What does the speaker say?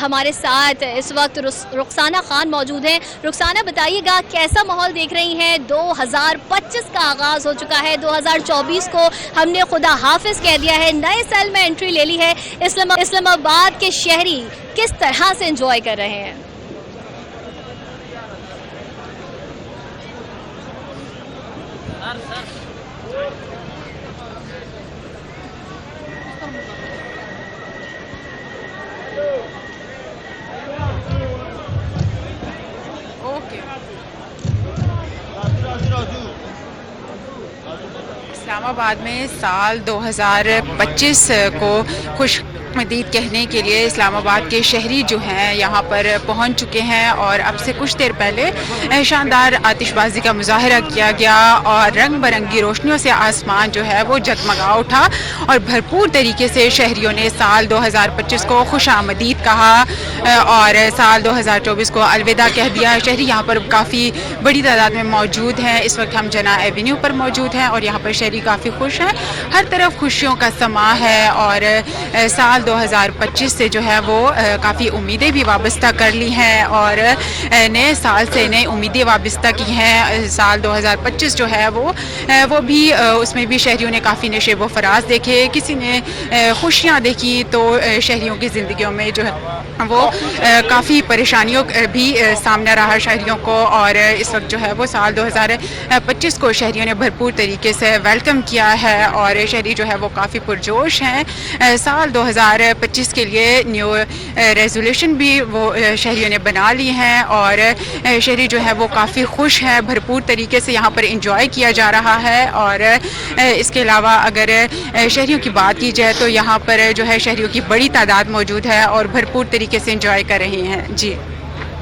ہمارے ساتھ اس وقت رخسانہ خان موجود ہیں۔ رخسانہ بتائیے گا کیسا ماحول دیکھ رہی ہیں؟ 2025 کا آغاز ہو چکا ہے، 2024 کو ہم نے خدا حافظ کہہ دیا ہے، نئے سال میں انٹری لے لی ہے۔ اسلام آباد کے شہری کس طرح سے انجوائے کر رہے ہیں؟ اسلام آباد میں سال 2025 کو خوش آمدید کہنے کے لیے اسلام آباد کے شہری جو ہیں یہاں پر پہنچ چکے ہیں، اور اب سے کچھ دیر پہلے شاندار آتش بازی کا مظاہرہ کیا گیا اور رنگ برنگی روشنیوں سے آسمان جو ہے وہ جگمگا اٹھا، اور بھرپور طریقے سے شہریوں نے سال 2025 کو خوش آمدید کہا اور سال 2024 کو الوداع کہہ دیا۔ شہری یہاں پر کافی بڑی تعداد میں موجود ہیں۔ اس وقت ہم جناح ایونیو پر موجود ہیں اور یہاں پر شہری کافی خوش ہیں، ہر طرف خوشیوں کا سماں ہے، اور سال 2025 سے جو ہے وہ کافی امیدیں بھی وابستہ کر لی ہیں، اور نئے سال سے نئے امیدیں وابستہ کی ہیں۔ سال 2025 جو ہے وہ بھی اس میں بھی شہریوں نے کافی نشیب و فراز دیکھے، کسی نے خوشیاں دیکھی، تو شہریوں کی زندگیوں میں جو ہے وہ کافی پریشانیوں بھی سامنا رہا شہریوں کو، اور اس وقت جو ہے وہ سال 2025 کو شہریوں نے بھرپور طریقے سے ویلکم کیا ہے، اور شہری جو ہے وہ کافی پرجوش ہیں۔ سال 2025 کے لیے نیو ریزولوشن بھی وہ شہریوں نے بنا لی ہیں، اور شہری جو ہے وہ کافی خوش ہیں، بھرپور طریقے سے یہاں پر انجوائے کیا جا رہا ہے۔ اور اس کے علاوہ اگر شہریوں کی بات کی جائے تو یہاں پر جو ہے شہریوں کی بڑی تعداد موجود ہے اور بھرپور طریقے سے انجوائے کر رہے ہیں۔ جی